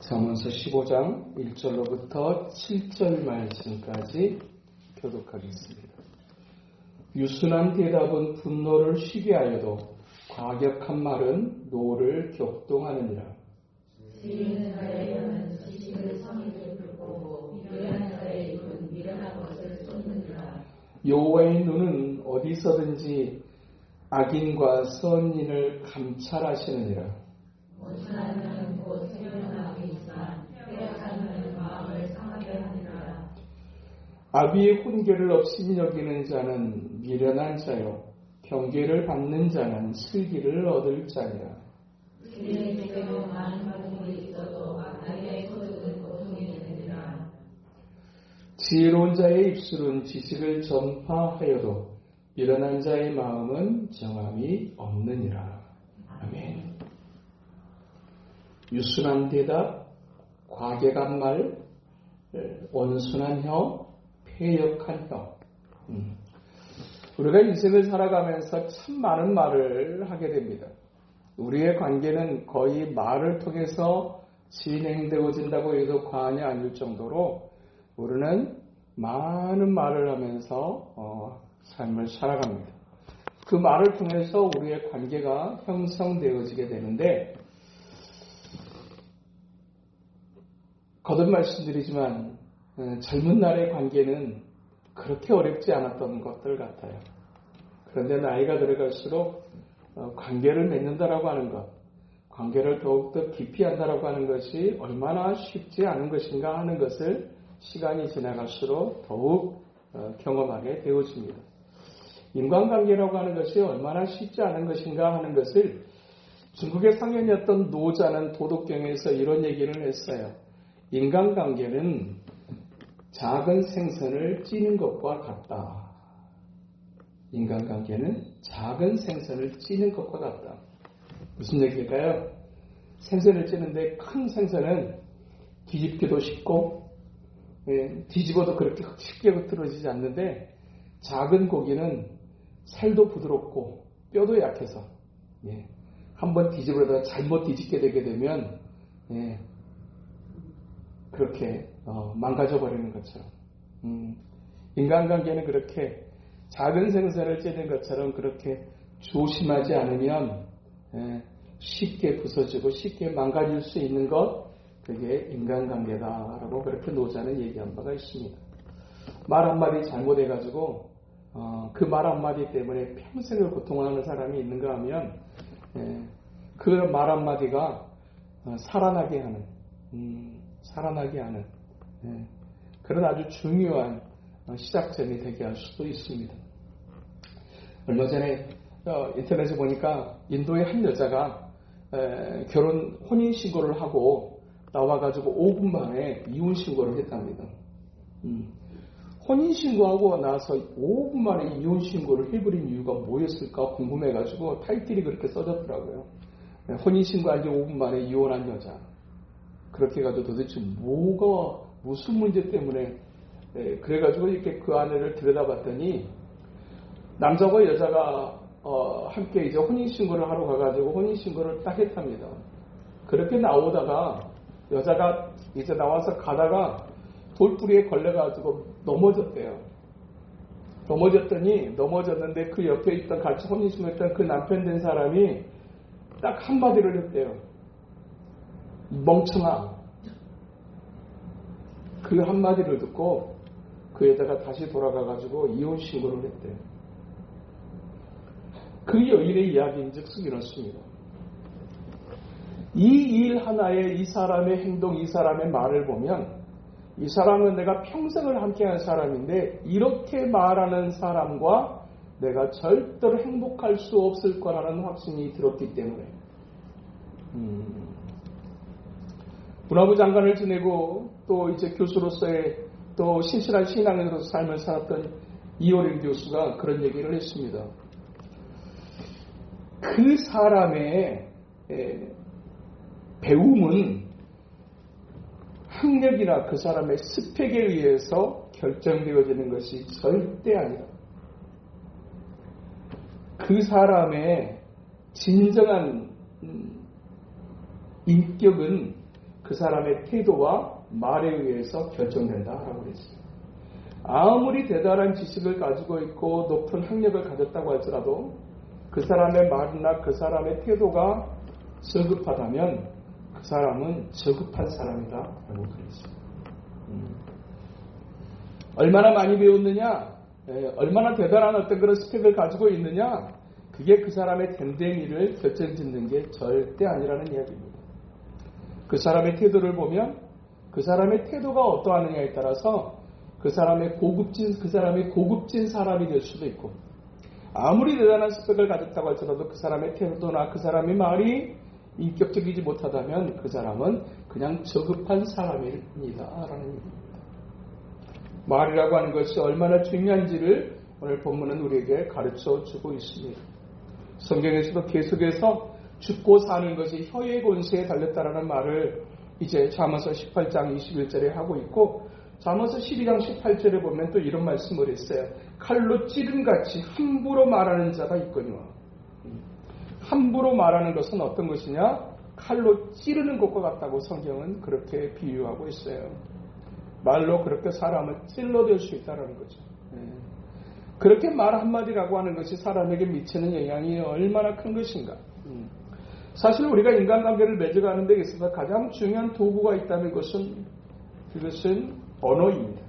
잠언서 15장 1절로부터 7절 말씀까지 교독하겠습니다. 유순한 대답은 분노를 쉬게 하여도 과격한 말은 노를 격동하느니라. 지혜있는 자의 혀는 지식을 성의를 붉고 미련한 자의 입은 미련한 것을 쏟느니라. 여호와의 눈은 어디서든지 악인과 선인을 감찰하시느니라. 온순한 자는 곧 생명나게 있사 빼앗은 자는 마음을 상하게 하느니라. 아비의 훈계를 없이 여기는 자는 미련한 자요 경계를 받는 자는 슬기를 얻을 자니라. 그의 집에도 많은 보물이 있어도 악인의 소득은 고통이 되느니라. 지혜로운 자의 입술은 지식을 전파하여도 미련한 자의 마음은 정함이 없느니라. 아멘. 유순한 대답, 과격한 말, 온순한 혀, 패역한 혀. 우리가 인생을 살아가면서 참 많은 말을 하게 됩니다. 우리의 관계는 거의 말을 통해서 진행되어진다고 해도 과언이 아닐 정도로 우리는 많은 말을 하면서 삶을 살아갑니다. 그 말을 통해서 우리의 관계가 형성되어지게 되는데, 거듭 말씀드리지만 젊은 날의 관계는 그렇게 어렵지 않았던 것들 같아요. 그런데 나이가 들어갈수록 관계를 맺는다라고 하는 것, 관계를 더욱더 깊이 한다라고 하는 것이 얼마나 쉽지 않은 것인가 하는 것을 시간이 지나갈수록 더욱 경험하게 되어집니다. 인간관계라고 하는 것이 얼마나 쉽지 않은 것인가 하는 것을 중국의 상현이었던 노자는 도덕경에서 이런 얘기를 했어요. 인간관계는 작은 생선을 찌는 것과 같다. 인간관계는 작은 생선을 찌는 것과 같다. 무슨 얘기일까요? 생선을 찌는데 큰 생선은 뒤집기도 쉽고 뒤집어도 그렇게 쉽게 흐트러지지 않는데, 작은 고기는 살도 부드럽고 뼈도 약해서 한번 뒤집어다 잘못 뒤집게 되게 되면 그렇게 망가져버리는 것처럼 인간관계는 그렇게 작은 생선을 찌는 것처럼 그렇게 조심하지 않으면 쉽게 부서지고 쉽게 망가질 수 있는 것, 그게 인간관계다라고 그렇게 노자는 얘기한 바가 있습니다. 말 한마디 잘못해가지고 그 말 한마디 때문에 평생을 고통하는 사람이 있는가 하면 그 말 한마디가 살아나게 하는 그런 아주 중요한 시작점이 되게 할 수도 있습니다. 얼마 전에 인터넷에 보니까 인도의 한 여자가 결혼 혼인신고를 하고 나와가지고 5분 만에 이혼신고를 했답니다. 혼인신고하고 나서 5분 만에 이혼신고를 해버린 이유가 뭐였을까 궁금해가지고 타이틀이 그렇게 써졌더라고요. 혼인신고한 지 5분 만에 이혼한 여자. 그렇게 해가지고 도대체 무슨 문제 때문에, 그래가지고 이렇게 그 아내를 들여다봤더니, 남자와 여자가, 함께 이제 혼인신고를 하러 가가지고 혼인신고를 딱 했답니다. 그렇게 나오다가, 여자가 이제 나와서 가다가 돌뿌리에 걸려가지고 넘어졌대요. 넘어졌는데 그 옆에 있던 같이 혼인신고했던 그 남편 된 사람이 딱 한마디를 했대요. 멍청아. 그 한마디를 듣고 그 여자가 다시 돌아가가지고 이혼신고를 했대요. 그 여인의 이야기인즉슨 이렇습니다. 이 일 하나에 이 사람의 행동, 이 사람의 말을 보면 이 사람은 내가 평생을 함께한 사람인데 이렇게 말하는 사람과 내가 절대로 행복할 수 없을 거라는 확신이 들었기 때문에 문화부 장관을 지내고 또 이제 교수로서의 또 신실한 신앙인으로서 삶을 살았던 이호림 교수가 그런 얘기를 했습니다. 그 사람의 배움은 학력이나 그 사람의 스펙에 의해서 결정되어지는 것이 절대 아니라 그 사람의 진정한 인격은 그 그 사람의 태도와 말에 의해서 결정된다라고 그랬어요. 아무리 대단한 지식을 가지고 있고 높은 학력을 가졌다고 할지라도 그 사람의 말이나 그 사람의 태도가 저급하다면 그 사람은 저급한 사람이다라고 그랬어요. 얼마나 많이 배웠느냐, 얼마나 대단한 어떤 그런 스펙을 가지고 있느냐, 그게 그 사람의 됨됨이를 결정짓는 게 절대 아니라는 이야기입니다. 그 사람의 태도를 보면 그 사람의 태도가 어떠하느냐에 따라서 그 사람의 고급진 사람이 될 수도 있고, 아무리 대단한 스펙을 가졌다고 할지라도 그 사람의 태도나 그 사람의 말이 인격적이지 못하다면 그 사람은 그냥 저급한 사람입니다라는 얘기입니다. 말이라고 하는 것이 얼마나 중요한지를 오늘 본문은 우리에게 가르쳐 주고 있습니다. 성경에서도 계속해서 죽고 사는 것이 혀의 권세에 달렸다라는 말을 이제 잠언서 18장 21절에 하고 있고, 잠언서 12장 18절에 보면 또 이런 말씀을 했어요. 칼로 찌름같이 함부로 말하는 자가 있거니와. 함부로 말하는 것은 어떤 것이냐? 칼로 찌르는 것과 같다고 성경은 그렇게 비유하고 있어요. 말로 그렇게 사람을 찔러댈 수 있다는 거죠. 그렇게 말 한마디라고 하는 것이 사람에게 미치는 영향이 얼마나 큰 것인가. 사실 우리가 인간관계를 맺어가는 데 있어서 가장 중요한 도구가 있다는 것은 그것은 언어입니다.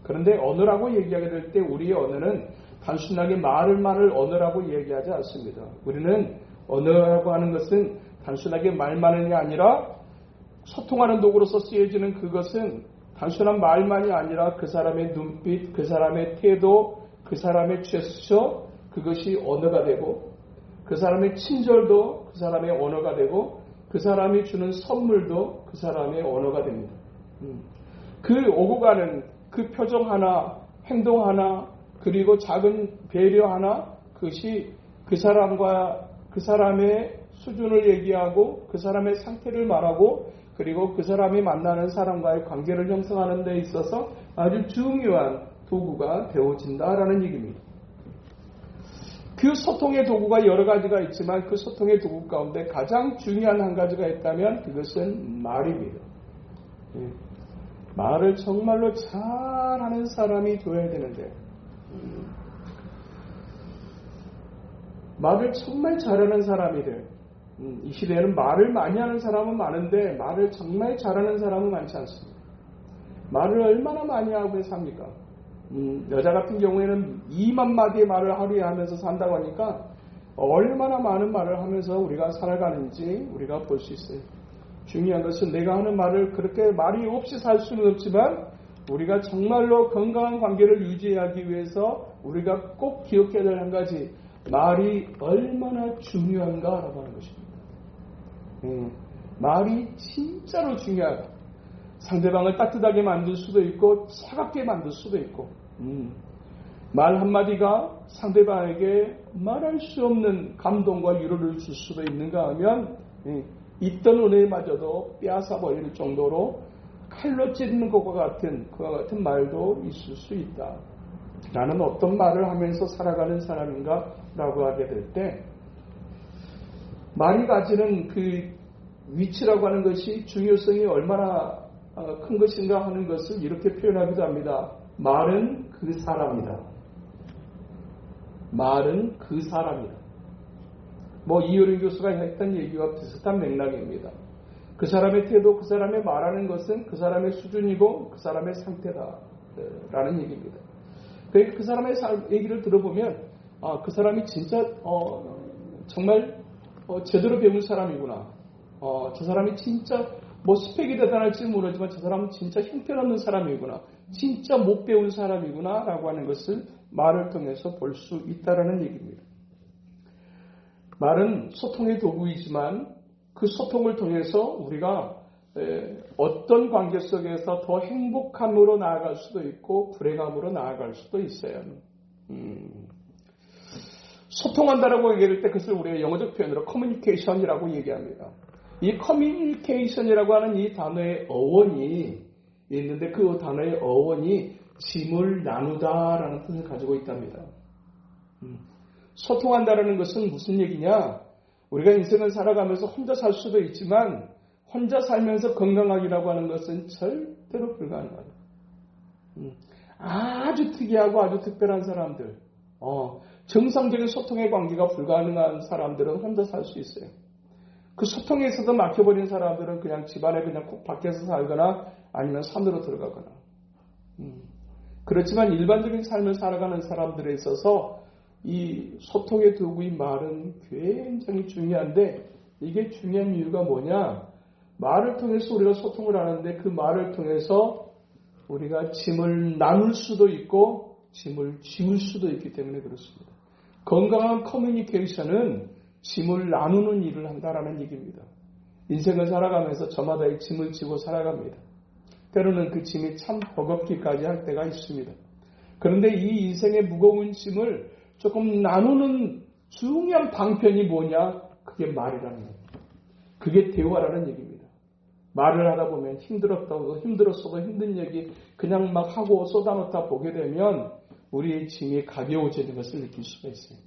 그런데 언어라고 얘기하게 될 때 우리의 언어는 단순하게 말을 언어라고 얘기하지 않습니다. 우리는 언어라고 하는 것은 단순하게 말만이 아니라 소통하는 도구로서 쓰여지는 그것은 단순한 말만이 아니라 그 사람의 눈빛, 그 사람의 태도, 그 사람의 제스처, 그것이 언어가 되고, 그 사람의 친절도 그 사람의 언어가 되고, 그 사람이 주는 선물도 그 사람의 언어가 됩니다. 그 오고 가는 그 표정 하나, 행동 하나, 그리고 작은 배려 하나, 그것이 그 사람과 그 사람의 수준을 얘기하고 그 사람의 상태를 말하고, 그리고 그 사람이 만나는 사람과의 관계를 형성하는 데 있어서 아주 중요한 도구가 되어진다라는 얘기입니다. 그 소통의 도구가 여러 가지가 있지만 그 소통의 도구 가운데 가장 중요한 한 가지가 있다면 그것은 말입니다. 말을 정말로 잘하는 사람이 되어야 되는데, 말을 정말 잘하는 사람이래. 이 시대에는 말을 많이 하는 사람은 많은데 말을 정말 잘하는 사람은 많지 않습니다. 말을 얼마나 많이 하고 삽니까? 여자 같은 경우에는 2만 마디의 말을 하루에 하면서 산다고 하니까 얼마나 많은 말을 하면서 우리가 살아가는지 우리가 볼 수 있어요. 중요한 것은 내가 하는 말을 그렇게 말이 없이 살 수는 없지만 우리가 정말로 건강한 관계를 유지하기 위해서 우리가 꼭 기억해야 될 한 가지, 말이 얼마나 중요한가라고 하는 것입니다. 말이 진짜로 중요하다. 상대방을 따뜻하게 만들 수도 있고 차갑게 만들 수도 있고, 말 한마디가 상대방에게 말할 수 없는 감동과 위로를 줄 수도 있는가 하면 있던 은혜마저도 빼앗아 버릴 정도로 칼로 찌르는 그와 같은 말도 있을 수 있다. 나는 어떤 말을 하면서 살아가는 사람인가 라고 하게 될 때, 말이 가지는 그 위치라고 하는 것이 중요성이 얼마나 큰 것인가 하는 것을 이렇게 표현하기도 합니다. 말은 그 사람이다. 말은 그 사람이다. 이효린 교수가 했던 얘기와 비슷한 맥락입니다. 그 사람의 태도, 그 사람의 말하는 것은 그 사람의 수준이고 그 사람의 상태다라는 얘기입니다. 그 사람의 얘기를 들어보면 그 사람이 진짜 정말 제대로 배운 사람이구나. 저 사람이 진짜 스펙이 대단할지 모르지만 저 사람은 진짜 형편없는 사람이구나. 진짜 못 배운 사람이구나 라고 하는 것을 말을 통해서 볼 수 있다라는 얘기입니다. 말은 소통의 도구이지만 그 소통을 통해서 우리가 어떤 관계 속에서 더 행복함으로 나아갈 수도 있고 불행함으로 나아갈 수도 있어요. 소통한다라고 얘기할 때 그것을 우리가 영어적 표현으로 커뮤니케이션이라고 얘기합니다. 이 커뮤니케이션이라고 하는 이 단어의 어원이 있는데 그 단어의 어원이 짐을 나누다라는 뜻을 가지고 있답니다. 소통한다라는 것은 무슨 얘기냐? 우리가 인생을 살아가면서 혼자 살 수도 있지만 혼자 살면서 건강하기라고 하는 것은 절대로 불가능합니다. 아주 특이하고 아주 특별한 사람들, 정상적인 소통의 관계가 불가능한 사람들은 혼자 살 수 있어요. 그 소통에서도 막혀버린 사람들은 그냥 집안에 그냥 콕 밖에서 살거나 아니면 산으로 들어가거나. 그렇지만 일반적인 삶을 살아가는 사람들에 있어서 이 소통의 도구인 말은 굉장히 중요한데, 이게 중요한 이유가 뭐냐? 말을 통해서 우리가 소통을 하는데 그 말을 통해서 우리가 짐을 나눌 수도 있고 짐을 지울 수도 있기 때문에 그렇습니다. 건강한 커뮤니케이션은 짐을 나누는 일을 한다라는 얘기입니다. 인생을 살아가면서 저마다의 짐을 지고 살아갑니다. 때로는 그 짐이 참 버겁기까지 할 때가 있습니다. 그런데 이 인생의 무거운 짐을 조금 나누는 중요한 방편이 뭐냐? 그게 말이라는 거예요. 그게 대화라는 얘기입니다. 말을 하다 보면 힘들었어도 힘든 얘기 그냥 막 하고 쏟아놓다 보게 되면 우리의 짐이 가벼워지는 것을 느낄 수가 있어요.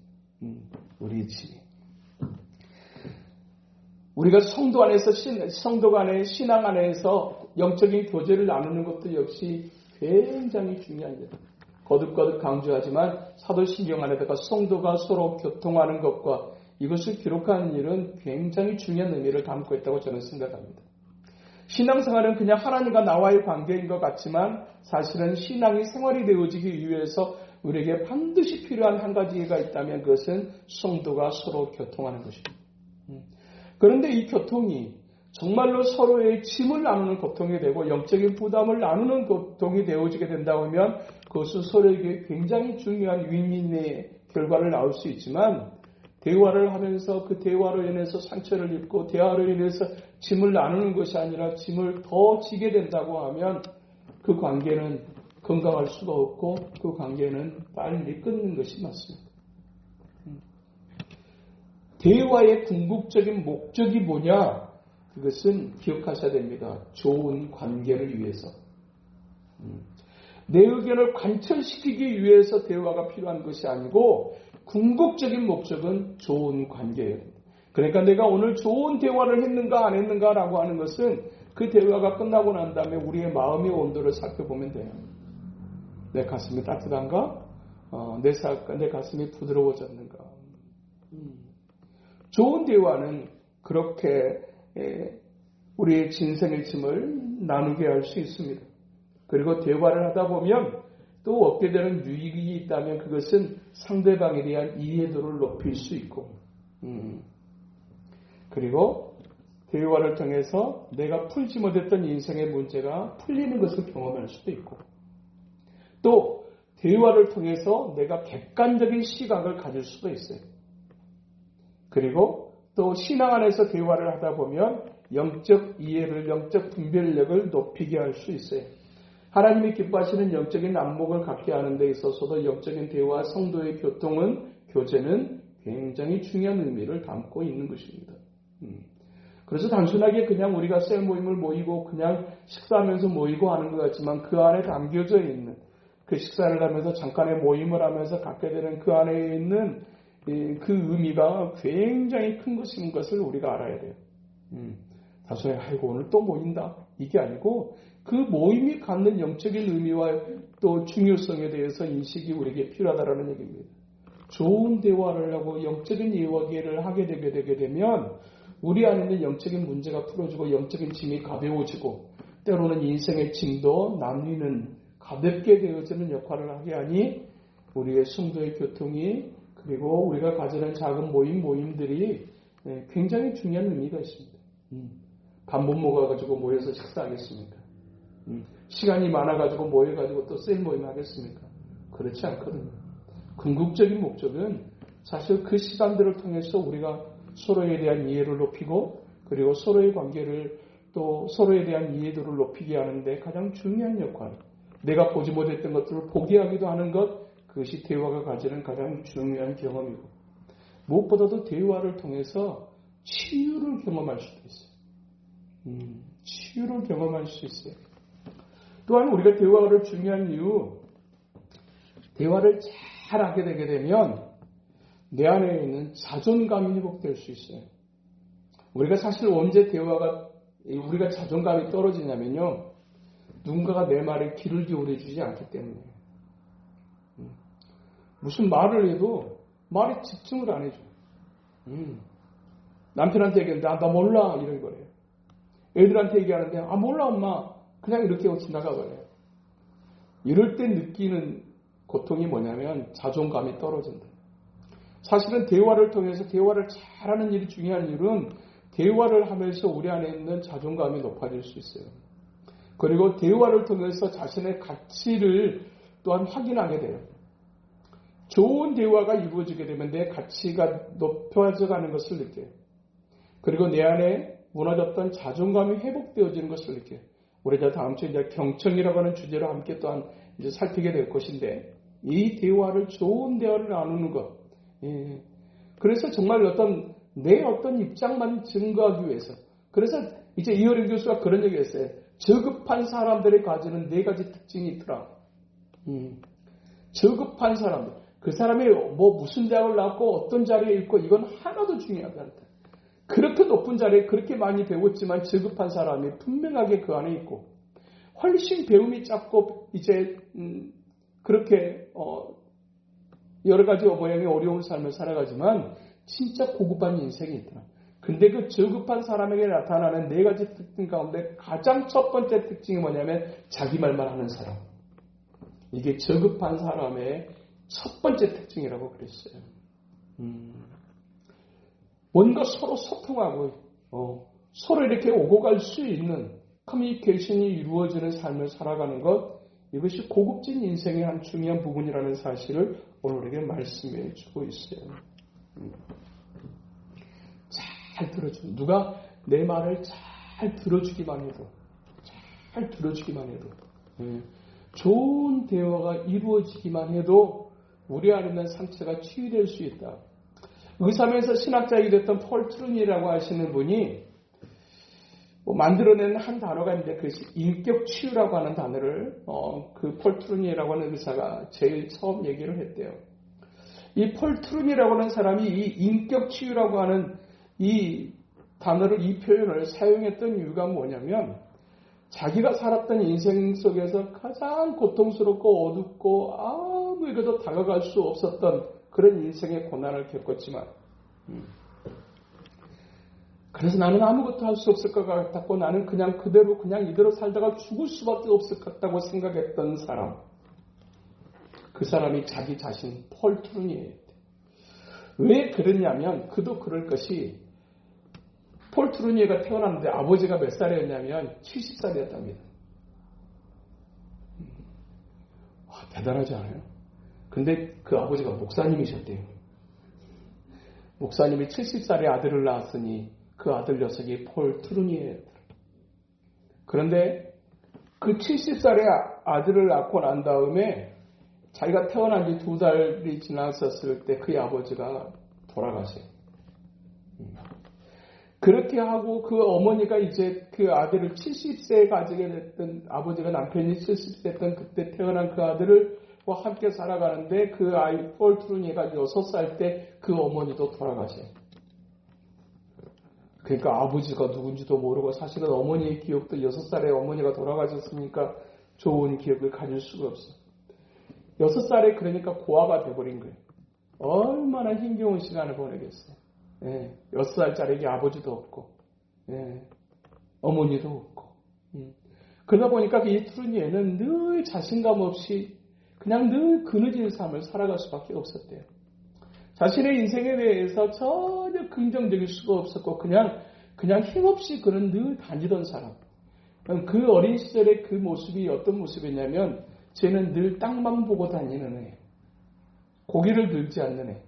우리의 짐이. 우리가 성도 안에서 성도 간의 신앙 안에서 영적인 교제를 나누는 것도 역시 굉장히 중요한 일. 거듭거듭 강조하지만 사도신경 안에다가 성도가 서로 교통하는 것과 이것을 기록하는 일은 굉장히 중요한 의미를 담고 있다고 저는 생각합니다. 신앙생활은 그냥 하나님과 나와의 관계인 것 같지만 사실은 신앙이 생활이 되어지기 위해서 우리에게 반드시 필요한 한 가지가 있다면 그것은 성도가 서로 교통하는 것입니다. 그런데 이 교통이 정말로 서로의 짐을 나누는 교통이 되고 영적인 부담을 나누는 교통이 되어지게 된다고 하면 그것은 서로에게 굉장히 중요한 윈윈의 결과를 낳을 수 있지만, 대화를 하면서 그 대화로 인해서 상처를 입고 대화로 인해서 짐을 나누는 것이 아니라 짐을 더 지게 된다고 하면 그 관계는 건강할 수가 없고 그 관계는 빨리 끊는 것이 맞습니다. 대화의 궁극적인 목적이 뭐냐? 그것은 기억하셔야 됩니다. 좋은 관계를 위해서. 내 의견을 관철시키기 위해서 대화가 필요한 것이 아니고 궁극적인 목적은 좋은 관계예요. 그러니까 내가 오늘 좋은 대화를 했는가 안 했는가라고 하는 것은 그 대화가 끝나고 난 다음에 우리의 마음의 온도를 살펴보면 돼요. 내 가슴이 따뜻한가? 내 가슴이 부드러워졌는가? 좋은 대화는 그렇게 우리의 진생의 짐을 나누게 할 수 있습니다. 그리고 대화를 하다 보면 또 얻게 되는 유익이 있다면 그것은 상대방에 대한 이해도를 높일 수 있고, 그리고 대화를 통해서 내가 풀지 못했던 인생의 문제가 풀리는 것을 경험할 수도 있고, 또 대화를 통해서 내가 객관적인 시각을 가질 수도 있어요. 그리고 또 신앙 안에서 대화를 하다 보면 영적 이해를, 영적 분별력을 높이게 할 수 있어요. 하나님이 기뻐하시는 영적인 안목을 갖게 하는 데 있어서도 영적인 대화, 성도의 교제는 굉장히 중요한 의미를 담고 있는 것입니다. 그래서 단순하게 그냥 우리가 셀 모임을 모이고 그냥 식사하면서 모이고 하는 것 같지만 그 안에 담겨져 있는, 그 식사를 하면서 잠깐의 모임을 하면서 갖게 되는 그 안에 있는 그 의미가 굉장히 큰 것인 것을 우리가 알아야 돼요. 단순히 아이고 오늘 또 모인다 이게 아니고 그 모임이 갖는 영적인 의미와 또 중요성에 대해서 인식이 우리에게 필요하다는 얘기입니다. 좋은 대화를 하고 영적인 이야기를 하게 되게 되면 우리 안에 있는 영적인 문제가 풀어지고 영적인 짐이 가벼워지고 때로는 인생의 짐도 나뉘는 가볍게 되어지는 역할을 하게 하니 우리의 성도의 교통이, 그리고 우리가 가지는 작은 모임들이 굉장히 중요한 의미가 있습니다. 밥 못 먹어가지고 모여서 식사하겠습니까? 시간이 많아가지고 모여가지고 또 셀 모임 하겠습니까? 그렇지 않거든요. 궁극적인 목적은 사실 그 시간들을 통해서 우리가 서로에 대한 이해를 높이고 그리고 서로의 관계를 또 서로에 대한 이해도를 높이게 하는데 가장 중요한 역할, 내가 보지 못했던 것들을 보게 하기도 하는 것, 그것이 대화가 가지는 가장 중요한 경험이고, 무엇보다도 대화를 통해서 치유를 경험할 수도 있어요. 치유를 경험할 수 있어요. 또한 우리가 대화를 중요한 이유, 대화를 잘 하게 되게 되면 내 안에 있는 자존감이 회복될 수 있어요. 우리가 사실 언제 대화가 우리가 자존감이 떨어지냐면요. 누군가가 내 말에 귀를 기울여 주지 않기 때문에. 무슨 말을 해도 말에 집중을 안 해줘. 남편한테 얘기하는데 나 몰라 이런 거래요. 애들한테 얘기하는데 몰라 엄마 그냥 이렇게 하고 지나가 버려요. 이럴 때 느끼는 고통이 뭐냐면 자존감이 떨어진다. 사실은 대화를 통해서 대화를 잘하는 일이 중요한 이유는 대화를 하면서 우리 안에 있는 자존감이 높아질 수 있어요. 그리고 대화를 통해서 자신의 가치를 또한 확인하게 돼요. 좋은 대화가 이루어지게 되면 내 가치가 높아져 가는 것을 느껴요. 그리고 내 안에 무너졌던 자존감이 회복되어지는 것을 느껴요. 우리가 다음 주에 이제 경청이라고 하는 주제로 함께 또한 이제 살피게 될 것인데, 이 대화를, 좋은 대화를 나누는 것. 그래서 정말 내 어떤 입장만 증거하기 위해서. 그래서 이제 이효림 교수가 그런 얘기 했어요. 저급한 사람들이 가지는 4가지 특징이 있더라. 저급한 사람들. 그 사람이 무슨 대학을 나왔고 어떤 자리에 있고 이건 하나도 중요하지 않다. 그렇게 높은 자리에 그렇게 많이 배웠지만 저급한 사람이 분명하게 그 안에 있고, 훨씬 배움이 작고 이제 그렇게 여러 가지 모양의 어려운 삶을 살아가지만 진짜 고급한 인생이 있더라. 근데 그 저급한 사람에게 나타나는 4가지 특징 가운데 가장 첫 번째 특징이 뭐냐면 자기 말만 하는 사람. 이게 저급한 사람의 첫 번째 특징이라고 그랬어요. 뭔가 서로 소통하고 서로 이렇게 오고 갈 수 있는 커뮤니케이션이 이루어지는 삶을 살아가는 것, 이것이 고급진 인생의 한 중요한 부분이라는 사실을 오늘 우리에게 말씀해 주고 있어요. 잘 들어주는, 누가 내 말을 잘 들어주기만 해도, 좋은 대화가 이루어지기만 해도 우리 안에 있는 상처가 치유될 수 있다. 의사면서 신학자이기 됐던 폴 트루니라고 하시는 분이 만들어낸 한 단어가 있는데, 그것이 인격 치유라고 하는 단어를 그 폴 트루니라고 하는 의사가 제일 처음 얘기를 했대요. 이 폴 트루니라고 하는 사람이 이 인격 치유라고 하는 이 단어를, 이 표현을 사용했던 이유가 뭐냐면, 자기가 살았던 인생 속에서 가장 고통스럽고 어둡고 아무에게도 다가갈 수 없었던 그런 인생의 고난을 겪었지만, 그래서 나는 아무것도 할 수 없을 것 같았고, 나는 그냥 이대로 살다가 죽을 수밖에 없을 것 같다고 생각했던 사람, 그 사람이 자기 자신 폴 트루니예요. 왜 그랬냐면, 그도 그럴 것이, 폴 트루니에가 태어났는데 아버지가 몇 살이었냐면 70살이었답니다. 대단하지 않아요? 근데 그 아버지가 목사님이셨대요. 목사님이 70살의 아들을 낳았으니 그 아들 녀석이 폴 트루니에요. 그런데 그 70살의 아들을 낳고 난 다음에 자기가 태어난 지 2달이 지났었을 때 그의 아버지가 돌아가세요. 그렇게 하고 그 어머니가 이제 그 아들을 70세에 가지게 됐던, 아버지가 남편이 70세 됐던 그때 태어난 그 아들을 함께 살아가는데, 그 아이 폴 트루니가 6살 때 그 어머니도 돌아가세요. 그러니까 아버지가 누군지도 모르고, 사실은 어머니의 기억도 6살에 어머니가 돌아가셨으니까 좋은 기억을 가질 수가 없어. 6살에 그러니까 고아가 돼버린 거예요. 얼마나 힘겨운 시간을 보내겠어요. 6살짜리에게 아버지도 없고, 어머니도 없고. 그러다 보니까 이 트루니에는 늘 자신감 없이 그냥 늘 그늘진 삶을 살아갈 수밖에 없었대요. 자신의 인생에 대해서 전혀 긍정적일 수가 없었고, 그냥 힘없이 그는 늘 다니던 사람. 그 어린 시절의 그 모습이 어떤 모습이냐면, 쟤는 늘 땅만 보고 다니는 애. 고개를 들지 않는 애.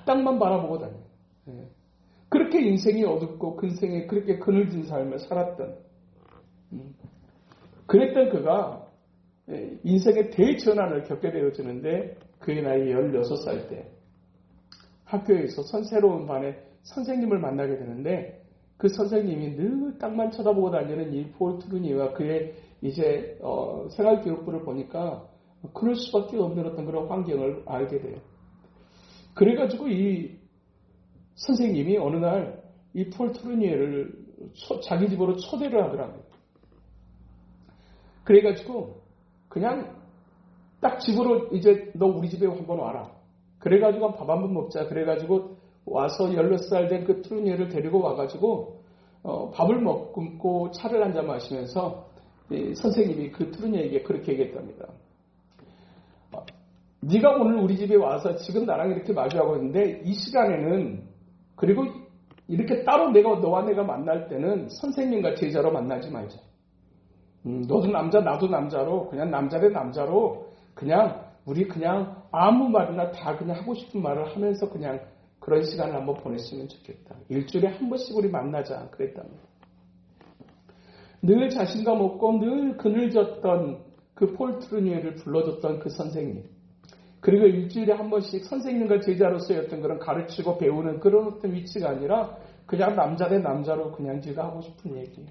땅만 바라보고 다녀요. 그렇게 인생이 어둡고 근생에 그렇게 그늘진 삶을 살았던, 그랬던 그가 인생의 대전환을 겪게 되어지는데, 그의 나이 16살 때 학교에서 새로운 반에 선생님을 만나게 되는데, 그 선생님이 늘 땅만 쳐다보고 다니는 이 폴 트루니와 그의 이제 생활 기록부를 보니까 그럴 수밖에 없는 어떤 그런 환경을 알게 돼요. 그래가지고 이 선생님이 어느 날 이 폴 트루니에를 자기 집으로 초대를 하더라고요. 그래가지고 그냥 딱 집으로 이제 너 우리 집에 한번 와라. 그래가지고 밥 한번 먹자. 그래가지고 와서 16살 된 그 트루니에를 데리고 와가지고 밥을 먹고 차를 한잔 마시면서 선생님이 그 트루니에에게 그렇게 얘기했답니다. 네가 오늘 우리 집에 와서 지금 나랑 이렇게 마주하고 있는데 이 시간에는 그리고 이렇게 따로 너와 내가 만날 때는 선생님과 제자로 만나지 말자. 너도 남자 나도 남자로 그냥 남자 대 남자로 그냥 우리 그냥 아무 말이나 다 그냥 하고 싶은 말을 하면서 그냥 그런 시간을 한번 보냈으면 좋겠다. 일주일에 한 번씩 우리 만나자 그랬답니다. 늘 자신감 없고 늘 그늘졌던 그 폴 트루니에를 불러줬던 그 선생님. 그리고 일주일에 한 번씩 선생님과 제자로서의 어떤 그런 가르치고 배우는 그런 어떤 위치가 아니라 그냥 남자 대 남자로 그냥 제가 하고 싶은 얘기.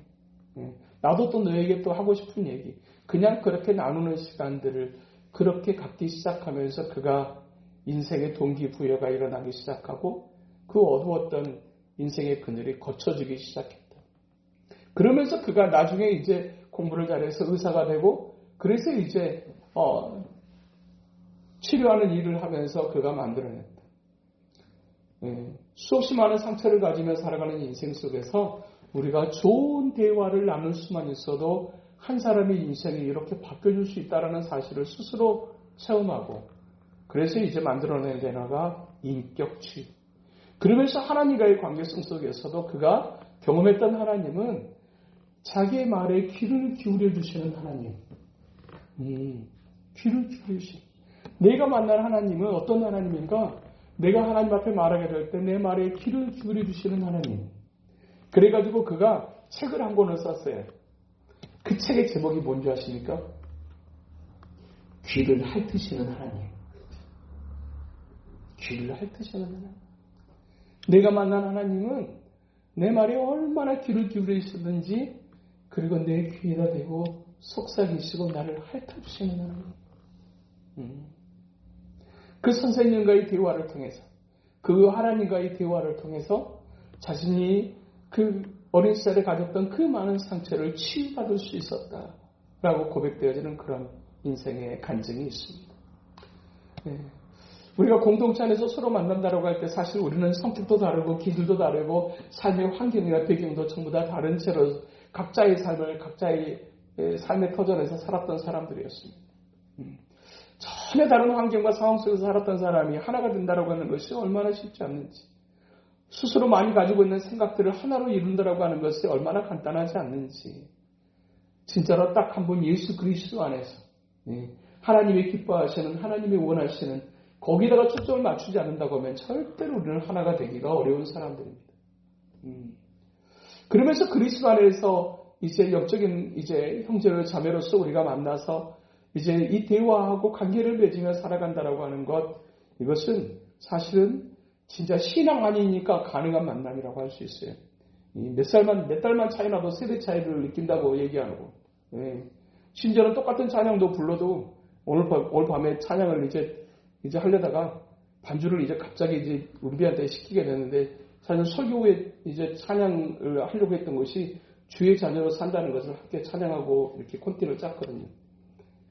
나도 또 너에게 또 하고 싶은 얘기. 그냥 그렇게 나누는 시간들을 그렇게 갖기 시작하면서 그가 인생의 동기부여가 일어나기 시작하고 그 어두웠던 인생의 그늘이 거쳐지기 시작했다. 그러면서 그가 나중에 이제 공부를 잘해서 의사가 되고 그래서 이제 치료하는 일을 하면서 그가 만들어냈다. 수없이 많은 상처를 가지며 살아가는 인생 속에서 우리가 좋은 대화를 나눌 수만 있어도 한 사람의 인생이 이렇게 바뀌어질 수 있다는 사실을 스스로 체험하고 그래서 이제 만들어낸 대화가 인격치유. 그러면서 하나님과의 관계성 속에서도 그가 경험했던 하나님은 자기의 말에 귀를 기울여 주시는 하나님. 귀를 기울여 주시는. 내가 만난 하나님은 어떤 하나님인가? 내가 하나님 앞에 말하게 될 때 내 말에 귀를 기울여 주시는 하나님. 그래가지고 그가 책을 한 권을 썼어요. 그 책의 제목이 뭔지 아십니까? 귀를 핥으시는 하나님. 귀를 핥으시는 하나님. 내가 만난 하나님은 내 말에 얼마나 귀를 기울이시든지 그리고 내 귀에다 대고 속삭이시고 나를 핥아주시는 하나님. 그 선생님과의 대화를 통해서 그 하나님과의 대화를 통해서 자신이 그 어린 시절에 가졌던 그 많은 상처를 치유받을 수 있었다라고 고백되어지는 그런 인생의 간증이 있습니다. 우리가 공동체 안에서 서로 만난다고 할 때 사실 우리는 성격도 다르고 기질도 다르고 삶의 환경이나 배경도 전부 다 다른 채로 각자의 삶을 각자의 삶의 터전에서 살았던 사람들이었습니다. 전혀 다른 환경과 상황 속에서 살았던 사람이 하나가 된다고 하는 것이 얼마나 쉽지 않는지, 스스로 많이 가지고 있는 생각들을 하나로 이룬다고 하는 것이 얼마나 간단하지 않는지, 진짜로 딱 한 번 예수 그리스도 안에서 하나님이 기뻐하시는, 하나님이 원하시는 거기다가 초점을 맞추지 않는다고 하면 절대로 우리는 하나가 되기가 어려운 사람들입니다. 그러면서 그리스도 안에서 이제 영적인 이제 형제를 자매로서 우리가 만나서 이제 이 대화하고 관계를 맺으며 살아간다라고 하는 것, 이것은 사실은 진짜 신앙 아니니까 가능한 만남이라고 할 수 있어요. 몇 달만 차이 나도 세대 차이를 느낀다고 얘기하고, 심지어는 똑같은 찬양도 불러도 오늘 밤에 찬양을 이제 하려다가 반주를 이제 갑자기 이제 은비한테 시키게 됐는데, 사실 설교 후에 이제 찬양을 하려고 했던 것이 주의 자녀로 산다는 것을 함께 찬양하고 이렇게 콘티를 짰거든요.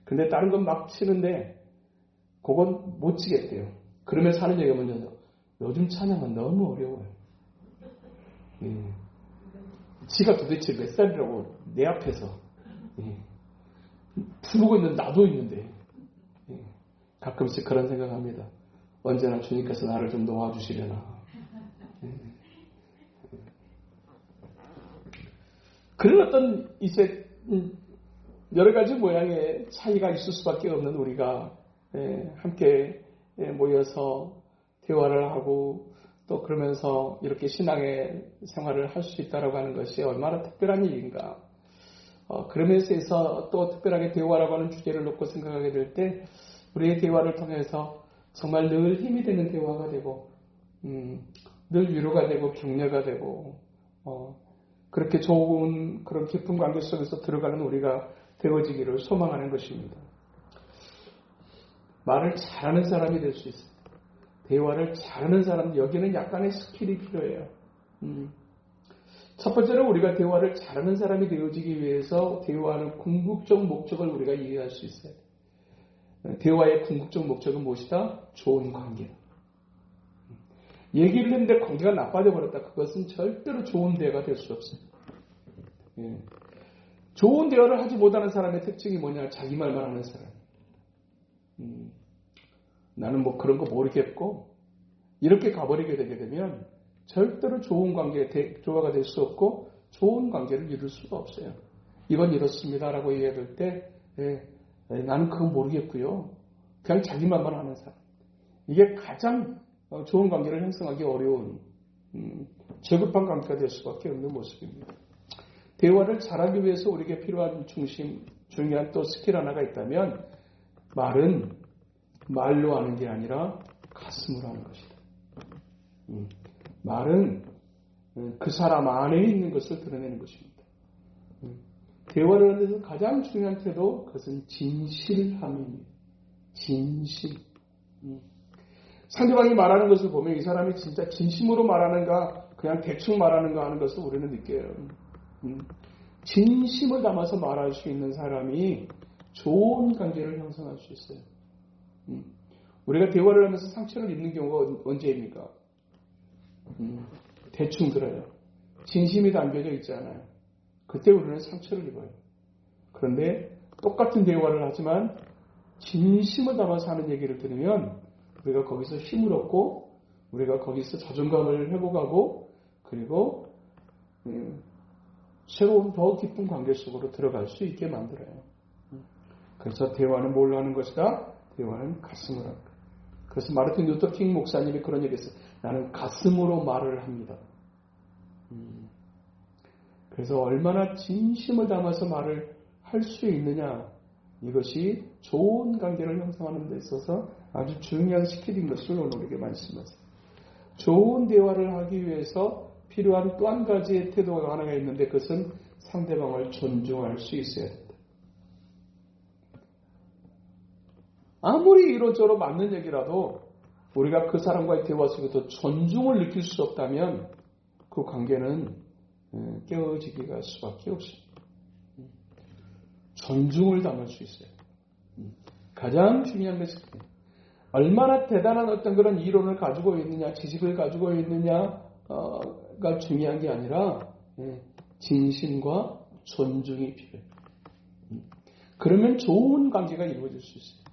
근데 다른 건 막 치는데 그건 못 치겠대요. 그러면서 하는 얘기가 뭐냐면 요즘 찬양은 너무 어려워요. 지가 도대체 몇 살이라고 내 앞에서 부르고 있는 나도 있는데 가끔씩 그런 생각합니다. 언제나 주님께서 나를 좀 놓아주시려나. 그런 어떤 이제 여러 가지 모양의 차이가 있을 수밖에 없는 우리가 함께 모여서 대화를 하고 또 그러면서 이렇게 신앙의 생활을 할 수 있다라고 하는 것이 얼마나 특별한 일인가. 그러면서 또 특별하게 대화라고 하는 주제를 놓고 생각하게 될 때 우리의 대화를 통해서 정말 늘 힘이 되는 대화가 되고 늘 위로가 되고 격려가 되고 그렇게 좋은 그런 깊은 관계 속에서 들어가는 우리가 되어지기를 소망하는 것입니다. 말을 잘하는 사람이 될 수 있습니다. 대화를 잘하는 사람, 여기는 약간의 스킬이 필요해요. 첫 번째로 우리가 대화를 잘하는 사람이 되어지기 위해서 대화하는 궁극적 목적을 우리가 이해할 수 있어요. 대화의 궁극적 목적은 무엇이다? 좋은 관계. 얘기를 했는데 관계가 나빠져 버렸다. 그것은 절대로 좋은 대화가 될 수 없어요. 좋은 대화를 하지 못하는 사람의 특징이 뭐냐? 자기 말만 하는 사람. 나는 뭐 그런 거 모르겠고 이렇게 가버리게 되게 되면 절대로 좋은 관계, 조화가 될 수 없고 좋은 관계를 이룰 수가 없어요. 이건 이렇습니다 라고 얘기할 때 나는 그건 모르겠고요. 그냥 자기 말만 하는 사람. 이게 가장 좋은 관계를 형성하기 어려운 저급한 관계가 될 수밖에 없는 모습입니다. 대화를 잘하기 위해서 우리에게 필요한 중요한 또 스킬 하나가 있다면 말은 말로 하는 게 아니라 가슴으로 하는 것이다. 말은 그 사람 안에 있는 것을 드러내는 것입니다. 대화를 하는 데서 가장 중요한 태도 그것은 진실함입니다. 진실. 상대방이 말하는 것을 보면 이 사람이 진짜 진심으로 말하는가 그냥 대충 말하는가 하는 것을 우리는 느껴요. 진심을 담아서 말할 수 있는 사람이 좋은 관계를 형성할 수 있어요. 우리가 대화를 하면서 상처를 입는 경우가 언제입니까? 대충 들어요. 진심이 담겨져 있지 않아요. 그때 우리는 상처를 입어요. 그런데 똑같은 대화를 하지만 진심을 담아서 하는 얘기를 들으면 우리가 거기서 힘을 얻고 우리가 거기서 자존감을 회복하고 그리고 새로운 더 깊은 관계 속으로 들어갈 수 있게 만들어요. 그래서 대화는 뭘로 하는 것이다? 대화는 가슴으로 하는 것. 그래서 마르틴 루터 킹 목사님이 그런 얘기했어요. 나는 가슴으로 말을 합니다. 그래서 얼마나 진심을 담아서 말을 할 수 있느냐 이것이 좋은 관계를 형성하는 데 있어서 아주 중요한 스킬인 것을 오늘 우리에게 말씀하세요. 좋은 대화를 하기 위해서 필요한 또 한 가지의 태도가 하나가 있는데 그것은 상대방을 존중할 수 있어야 합니다. 아무리 이런저런 맞는 얘기라도 우리가 그 사람과의 대화 속에서 존중을 느낄 수 없다면 그 관계는 깨어지기가 수밖에 없습니다. 존중을 담을 수 있어요. 가장 중요한 것은 얼마나 대단한 어떤 그런 이론을 가지고 있느냐, 지식을 가지고 있느냐가 중요한 게 아니라 진심과 존중이 필요해요. 그러면 좋은 관계가 이루어질 수 있어요.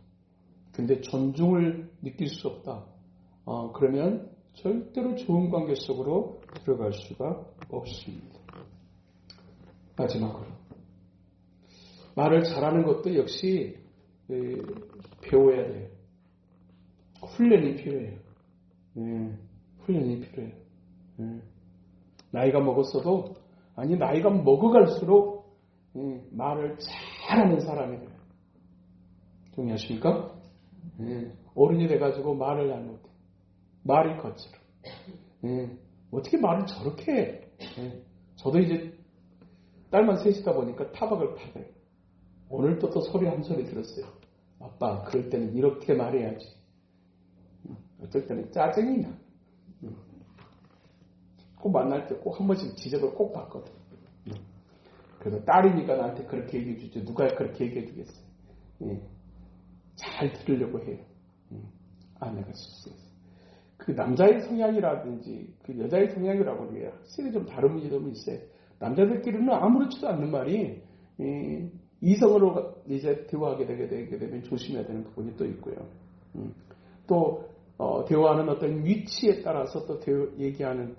근데 존중을 느낄 수 없다. 그러면 절대로 좋은 관계 속으로 들어갈 수가 없습니다. 마지막으로 말을 잘하는 것도 역시 배워야 돼요. 훈련이 필요해요. 훈련이 필요해요. 나이가 먹었어도 아니 나이가 먹어갈수록 말을 잘하는 사람이 돼요. 동의하십니까? 어른이 돼가지고 말을 안 못해. 말이 거칠어. 어떻게 말을 저렇게 해? 저도 이제 딸만 셋이다 보니까 타박을 타요. 오늘 또 소리 한 소리 들었어요. 아빠, 그럴 때는 이렇게 말해야지. 어떨 때는 짜증이 나. 꼭 만날 때 꼭 한 번씩 지적을 꼭 받거든. 그래서 딸이니까 나한테 그렇게 얘기해 주지. 누가 그렇게 얘기해 주겠어요. 잘 들으려고 해요. 아내가 실수했어. 그 남자의 성향이라든지 그 여자의 성향이라고 해요. 확실히 좀 다른 점이 있어요. 남자들끼리는 아무렇지도 않는 말이 이성으로 이제 대화하게 되게 되면 조심해야 되는 부분이 또 있고요. 또 대화하는 어떤 위치에 따라서 또 얘기하는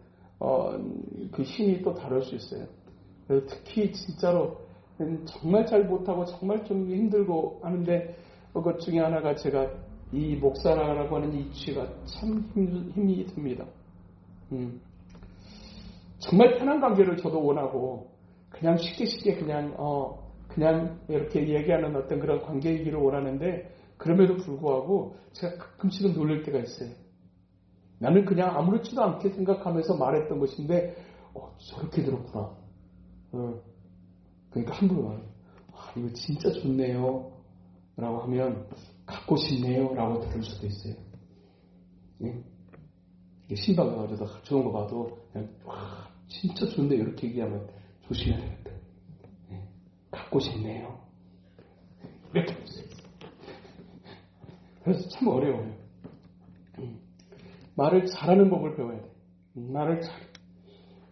그 힘이 또 다를 수 있어요. 그래서 특히 진짜로 정말 잘 못하고 정말 좀 힘들고 하는데 그것 중에 하나가 제가 이 목사라고 하는 이치가 참 힘이 듭니다. 정말 편한 관계를 저도 원하고 그냥 쉽게 그냥 이렇게 얘기하는 어떤 그런 관계이기를 원하는데 그럼에도 불구하고 제가 가끔씩은 놀랄 때가 있어요. 나는 그냥 아무렇지도 않게 생각하면서 말했던 것인데 저렇게 들었구나. 그러니까 함부로 말해요. 이거 진짜 좋네요. 라고 하면 갖고 싶네요. 라고 들을 수도 있어요. 신발 가가지고 좋은 거 봐도 그냥 진짜 좋은데 이렇게 얘기하면 조심해야 되겠다. 갖고 싶네요. 이렇게 할 수 있어요. 그래서 참 어려워요. 말을 잘하는 법을 배워야 돼. 말을 잘.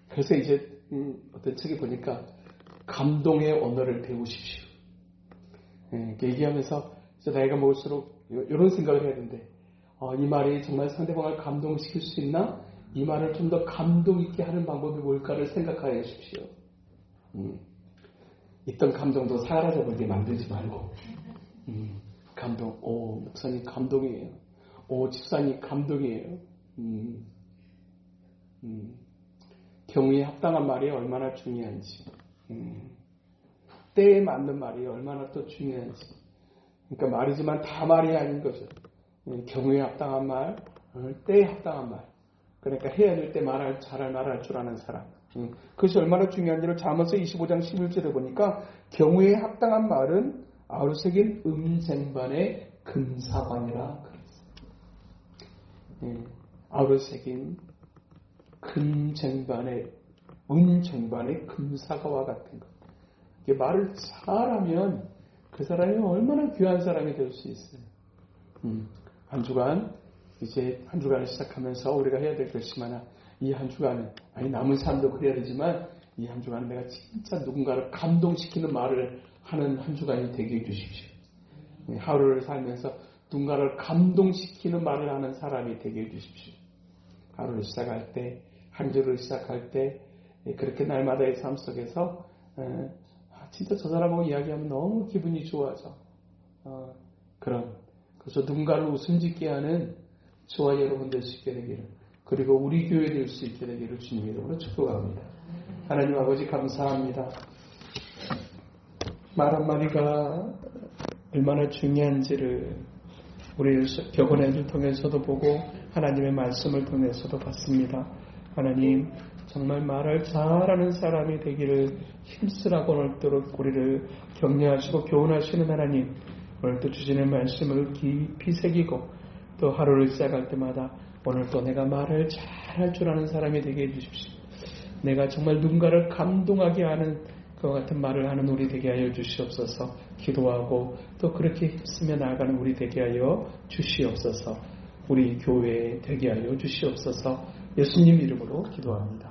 그래서 이제 어떤 책에 보니까 감동의 언어를 배우십시오. 얘기하면서 이제 나이가 먹을수록 이런 생각을 해야 되는데 이 말이 정말 상대방을 감동시킬 수 있나? 이 말을 좀 더 감동 있게 하는 방법이 뭘까를 생각하여 주십시오. 있던 감동도 사라져버리게 만들지 말고 감동, 목사님 감동이에요. 집사님 감동이에요. 경우에 합당한 말이 얼마나 중요한지, 때에 맞는 말이 얼마나 또 중요한지. 그러니까 말이지만 다 말이 아닌 거죠. 경우에 합당한 말, 때에 합당한 말. 그러니까 해야 될 때 잘 말할 줄 아는 사람. 그것이 얼마나 중요한지를 잠언서 25장 11절에 보니까 경우에 합당한 말은 아우르새긴 음쟁반의 금사관이라 그랬어요. 아우르새긴 은쟁반의 금사과와 같은 것. 이게 말을 잘하면 그 사람이 얼마나 귀한 사람이 될 수 있어요. 한 주간을 시작하면서 우리가 해야 될 것이 많아. 이 한 주간은, 남은 삶도 그래야 되지만, 이 한 주간은 내가 진짜 누군가를 감동시키는 말을 하는 한 주간이 되게 해주십시오. 하루를 살면서 누군가를 감동시키는 말을 하는 사람이 되게 해주십시오. 하루를 시작할 때, 한 주를 시작할 때, 그렇게 날마다의 삶 속에서, 진짜 저 사람하고 이야기하면 너무 기분이 좋아져. 그래서 누군가를 웃음 짓게 하는 저와 여러분 될 수 있게 되기를, 그리고 우리 교회 될 수 있게 되기를 주님의 이름으로 축복합니다. 하나님 아버지 감사합니다. 말 한마디가 얼마나 중요한지를 우리 격언회를 통해서도 보고 하나님의 말씀을 통해서도 봤습니다. 하나님 정말 말을 잘하는 사람이 되기를 힘쓰라고 오늘도록 우리를 격려하시고 교훈하시는 하나님, 오늘 또 주시는 말씀을 깊이 새기고 또 하루를 시작할 때마다 오늘 또 내가 말을 잘할 줄 아는 사람이 되게 해주십시오. 내가 정말 누군가를 감동하게 하는 그와 같은 말을 하는 우리 되게 하여 주시옵소서. 기도하고 또 그렇게 힘쓰며 나아가는 우리 되게 하여 주시옵소서. 우리 교회에 되게 하여 주시옵소서. 예수님 이름으로 기도합니다.